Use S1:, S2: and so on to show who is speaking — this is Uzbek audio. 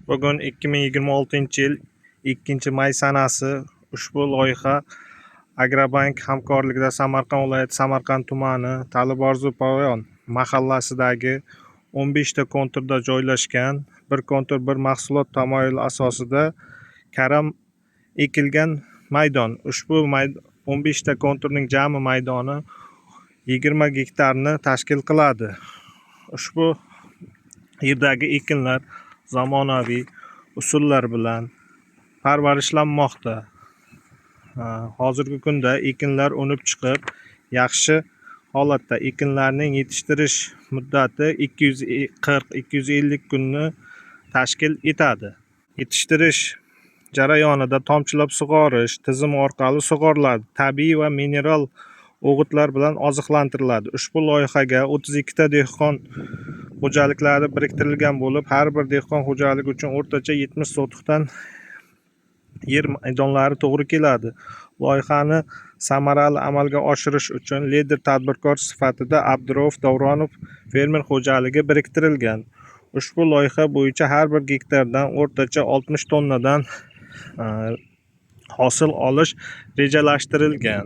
S1: Bugun 2026-yil 2-may sanasi ushbu loyiha Agrobank hamkorligida Samarqand viloyati Samarqand tumani Taliborzupoyon mahallasidagi 15 ta konturda joylashgan bir kontur bir mahsulot tamoyili asosida karam ekilgan maydon. Ushbu 15 ta konturning jami maydoni 20 gektarni tashkil qiladi. Ushbu yerdagi ekinlar zamonaviy usullar bilan parvarishlanmoqda. Hozirgi kunda ekinlar unib chiqib, yaxshi holatda. Ekinlarning yetishtirish muddati 240-250 kunni tashkil etadi. Yetishtirish jarayonida tomchilab sug'orish tizimi orqali sug'oriladi. Tabiiy va mineral o'g'itlar bilan oziqlantiriladi. Ushbu loyihaga 32 ta dehqon xo'jaliklari biriktirilgan bo'lib, har bir dehqon xo'jaligi uchun o'rtacha 70 sotixdan yer maydonlari to'g'ri keladi. Loyihani samarali amalga oshirish uchun lider tadbirkor sifatida Abdurauf Davronov fermer xo'jaligi biriktirilgan. Ushbu loyiha bo'yicha har bir gektardan o'rtacha 60 tonnadan hosil olish rejalashtirilgan.